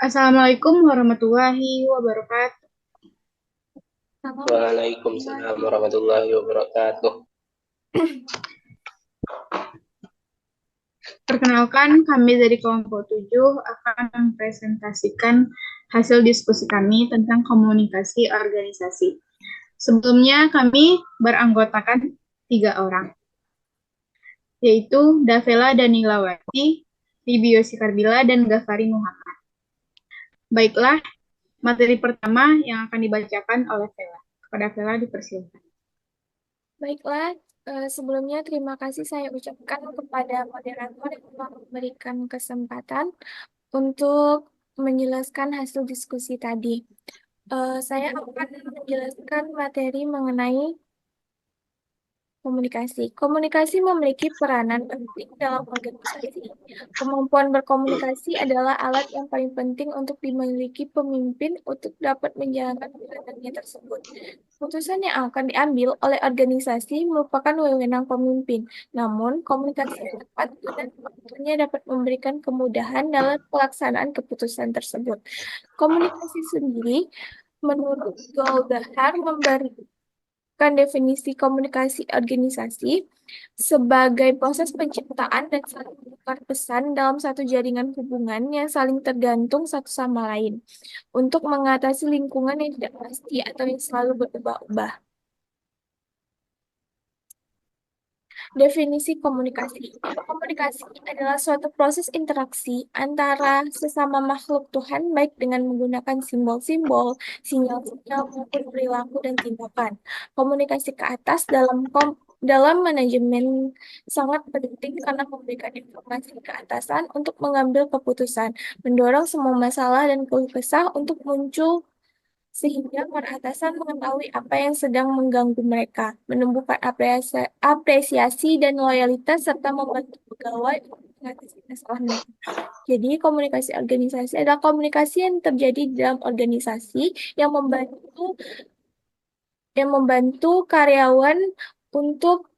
Assalamualaikum warahmatullahi wabarakatuh. Waalaikumsalam warahmatullahi wabarakatuh. Perkenalkan, kami dari kelompok 7 akan mempresentasikan hasil diskusi kami tentang komunikasi organisasi. Sebelumnya, kami beranggotakan 3 orang, yaitu Davela Danilawati, Libio Sikarbila, dan Ghaffari Muhammad. Baiklah, materi pertama yang akan dibacakan oleh Vela. Kepada Vela dipersilakan. Baiklah, sebelumnya terima kasih saya ucapkan kepada moderator yang telah memberikan kesempatan untuk menjelaskan hasil diskusi tadi. Saya akan menjelaskan materi mengenai komunikasi. Komunikasi memiliki peranan penting dalam organisasi. Kemampuan berkomunikasi adalah alat yang paling penting untuk dimiliki pemimpin untuk dapat menjalankan peranannya tersebut. Keputusan yang akan diambil oleh organisasi merupakan wewenang pemimpin. Namun, komunikasi yang tepat dan waktunya dapat memberikan kemudahan dalam pelaksanaan keputusan tersebut. Komunikasi sendiri, menurut Goldahar, memberikan definisi komunikasi organisasi sebagai proses penciptaan dan saling bertukar pesan dalam satu jaringan hubungan yang saling tergantung satu sama lain untuk mengatasi lingkungan yang tidak pasti atau yang selalu berubah-ubah. Definisi komunikasi. Komunikasi adalah suatu proses interaksi antara sesama makhluk Tuhan, baik dengan menggunakan simbol-simbol, sinyal-sinyal, maupun perilaku dan tindakan. Komunikasi ke atas dalam manajemen sangat penting karena memberikan informasi ke atasan untuk mengambil keputusan, mendorong semua masalah dan keluh kesah untuk muncul sehingga para atasan mengetahui apa yang sedang mengganggu mereka, menumbuhkan apresiasi dan loyalitas, serta membantu pegawai untuk mengatasi masalah mereka. Jadi, komunikasi organisasi adalah komunikasi yang terjadi di dalam organisasi yang membantu karyawan untuk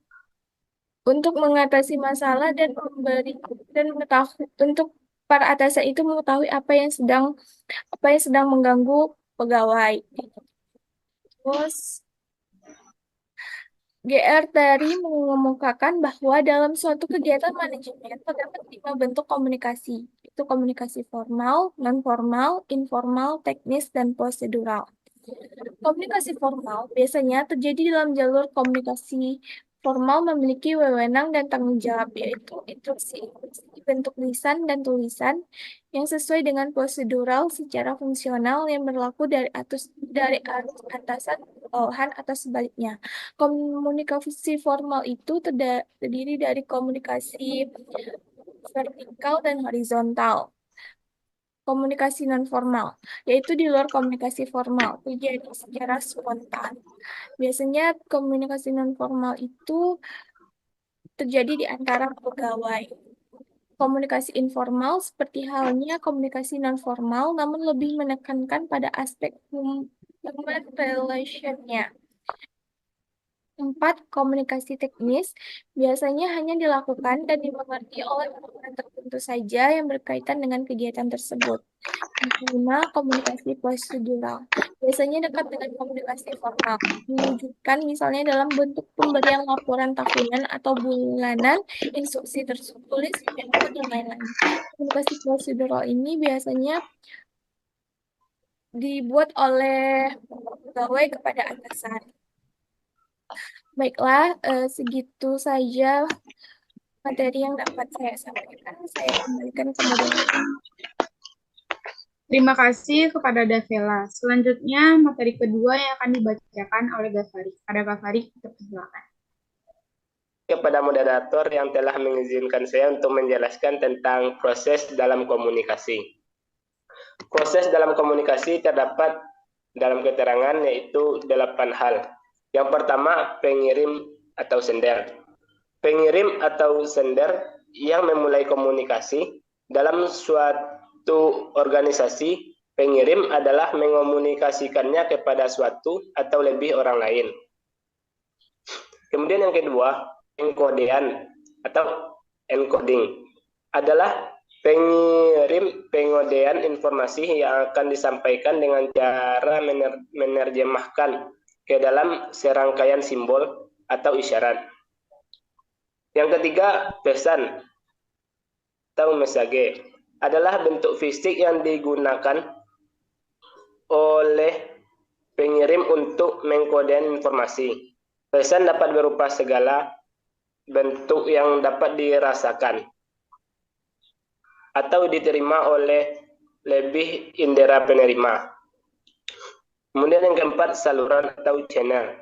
mengatasi masalah dan mengetahui untuk para atasan itu mengetahui apa yang sedang mengganggu pegawai. Terus GR Tari mengemukakan bahwa dalam suatu kegiatan manajemen terdapat 5 bentuk komunikasi, yaitu komunikasi formal, non-formal, informal, teknis, dan prosedural. Komunikasi formal biasanya terjadi dalam jalur komunikasi formal memiliki wewenang dan tanggung jawab, yaitu instruksi bentuk lisan dan tulisan yang sesuai dengan prosedural secara fungsional yang berlaku dari arus atasan ke bawahan atau sebaliknya. Komunikasi formal itu terdiri dari komunikasi vertikal dan horizontal. Komunikasi nonformal, yaitu di luar komunikasi formal, terjadi secara spontan. Biasanya komunikasi nonformal itu terjadi di antara pegawai. Komunikasi informal seperti halnya komunikasi nonformal, namun lebih menekankan pada aspek human relation-nya. 4. Komunikasi teknis biasanya hanya dilakukan dan dimengerti oleh orang tertentu saja yang berkaitan dengan kegiatan tersebut. 5. Komunikasi prosedural biasanya dekat dengan komunikasi formal, diwujudkan misalnya dalam bentuk pemberian laporan tahunan atau bulanan, instruksi tertulis, memo, dan lain-lain. Komunikasi prosedural ini biasanya dibuat oleh pegawai kepada atasan. Baiklah, segitu saja materi yang dapat saya sampaikan. Saya kembalikan ke moderator. Terima kasih kepada Davela. Selanjutnya, materi kedua yang akan dibacakan oleh Ghaffari. Pada Ghaffari, silakan. Kepada moderator yang telah mengizinkan saya untuk menjelaskan tentang proses dalam komunikasi. Proses dalam komunikasi terdapat dalam keterangan yaitu 8 hal. Yang pertama, pengirim atau sender. Pengirim atau sender yang memulai komunikasi dalam suatu organisasi, pengirim adalah mengomunikasikannya kepada suatu atau lebih orang lain. Kemudian yang kedua, enkodean atau encoding adalah pengirim penyampaian informasi yang akan disampaikan dengan cara menerjemahkan ke dalam serangkaian simbol atau isyarat. Yang ketiga, pesan atau message adalah bentuk fisik yang digunakan oleh pengirim untuk mengkodekan informasi. Pesan dapat berupa segala bentuk yang dapat dirasakan atau diterima oleh lebih indera penerima. Kemudian yang keempat, saluran atau channel,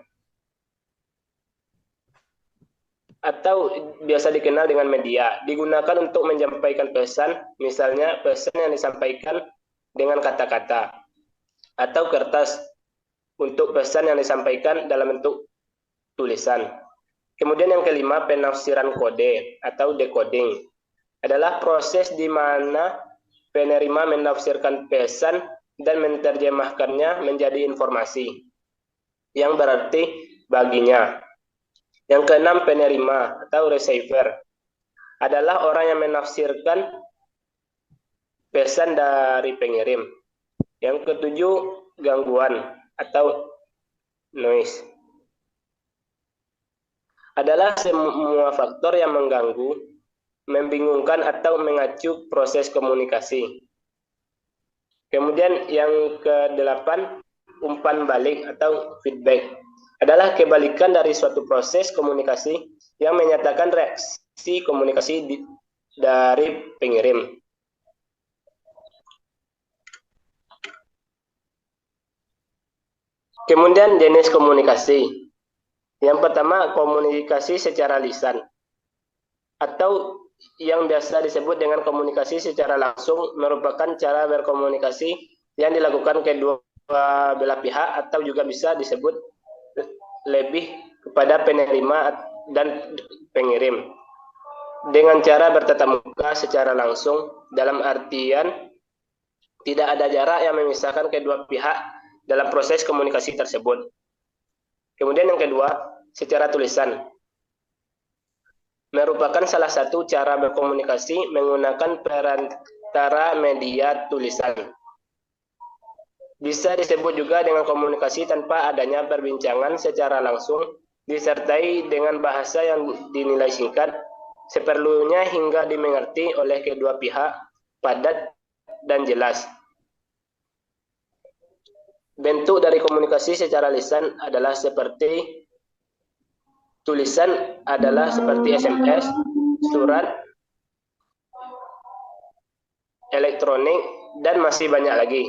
atau biasa dikenal dengan media, digunakan untuk menyampaikan pesan, misalnya pesan yang disampaikan dengan kata-kata, atau kertas untuk pesan yang disampaikan dalam bentuk tulisan. Kemudian yang kelima, penafsiran kode atau decoding, adalah proses di mana penerima menafsirkan pesan dan menerjemahkannya menjadi informasi yang berarti baginya. Yang keenam, penerima atau receiver, adalah orang yang menafsirkan pesan dari pengirim. Yang ketujuh, gangguan atau noise, adalah semua faktor yang mengganggu, membingungkan atau mengacu proses komunikasi. Kemudian yang kedelapan, umpan balik atau feedback, adalah kebalikan dari suatu proses komunikasi yang menyatakan reaksi komunikasi dari pengirim. Kemudian jenis komunikasi. Yang pertama, komunikasi secara lisan, atau yang biasa disebut dengan komunikasi secara langsung, merupakan cara berkomunikasi yang dilakukan kedua belah pihak, atau juga bisa disebut lebih kepada penerima dan pengirim, dengan cara bertatap muka secara langsung, dalam artian tidak ada jarak yang memisahkan kedua pihak dalam proses komunikasi tersebut. Kemudian yang kedua, secara tulisan, merupakan salah satu cara berkomunikasi menggunakan perantara media tulisan. Bisa disebut juga dengan komunikasi tanpa adanya perbincangan secara langsung, disertai dengan bahasa yang dinilai singkat, seperlunya hingga dimengerti oleh kedua pihak, padat dan jelas. Bentuk dari komunikasi secara lisan adalah seperti tulisan, adalah seperti SMS, surat, elektronik, dan masih banyak lagi.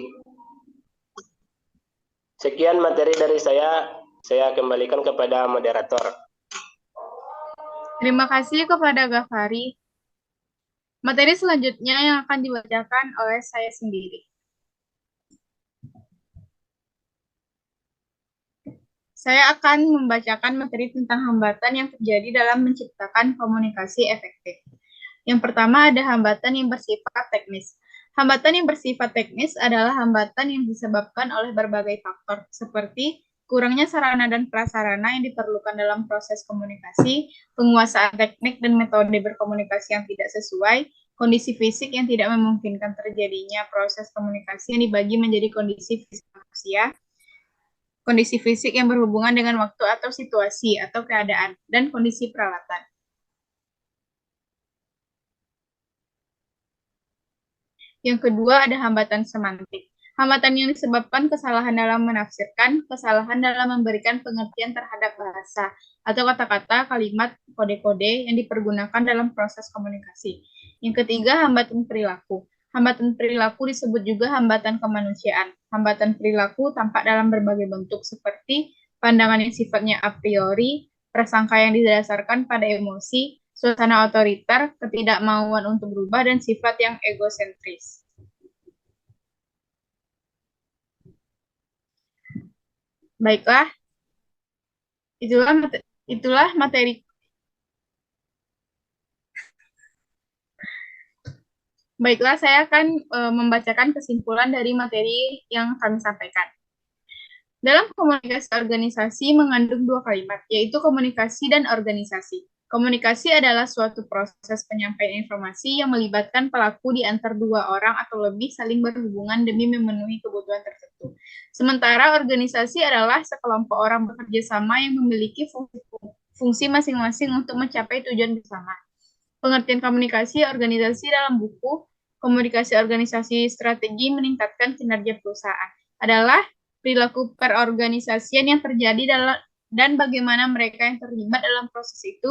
Sekian materi dari saya kembalikan kepada moderator. Terima kasih kepada Ghaffari. Materi selanjutnya yang akan dibacakan oleh saya sendiri. Saya akan membacakan materi tentang hambatan yang terjadi dalam menciptakan komunikasi efektif. Yang pertama ada hambatan yang bersifat teknis. Hambatan yang bersifat teknis adalah hambatan yang disebabkan oleh berbagai faktor, seperti kurangnya sarana dan prasarana yang diperlukan dalam proses komunikasi, penguasaan teknik dan metode berkomunikasi yang tidak sesuai, kondisi fisik yang tidak memungkinkan terjadinya proses komunikasi yang dibagi menjadi kondisi fisik manusia, kondisi fisik yang berhubungan dengan waktu atau situasi atau keadaan, dan kondisi peralatan. Yang kedua ada hambatan semantik. Hambatan yang disebabkan kesalahan dalam menafsirkan, kesalahan dalam memberikan pengertian terhadap bahasa atau kata-kata, kalimat, kode-kode yang dipergunakan dalam proses komunikasi. Yang ketiga, hambatan perilaku. Hambatan perilaku disebut juga hambatan kemanusiaan. Hambatan perilaku tampak dalam berbagai bentuk seperti pandangan yang sifatnya a priori, prasangka yang didasarkan pada emosi, suasana otoriter, ketidakmauan untuk berubah, dan sifat yang egosentris. Baiklah, itulah materi. Baiklah, saya akan membacakan kesimpulan dari materi yang kami sampaikan. Dalam komunikasi organisasi mengandung dua kalimat, yaitu komunikasi dan organisasi. Komunikasi adalah suatu proses penyampaian informasi yang melibatkan pelaku di antara dua orang atau lebih saling berhubungan demi memenuhi kebutuhan tertentu. Sementara organisasi adalah sekelompok orang bekerja sama yang memiliki fungsi masing-masing untuk mencapai tujuan bersama. Pengertian komunikasi organisasi dalam buku Komunikasi Organisasi Strategi Meningkatkan Kinerja Perusahaan adalah perilaku perorganisasian yang terjadi dan bagaimana mereka yang terlibat dalam proses itu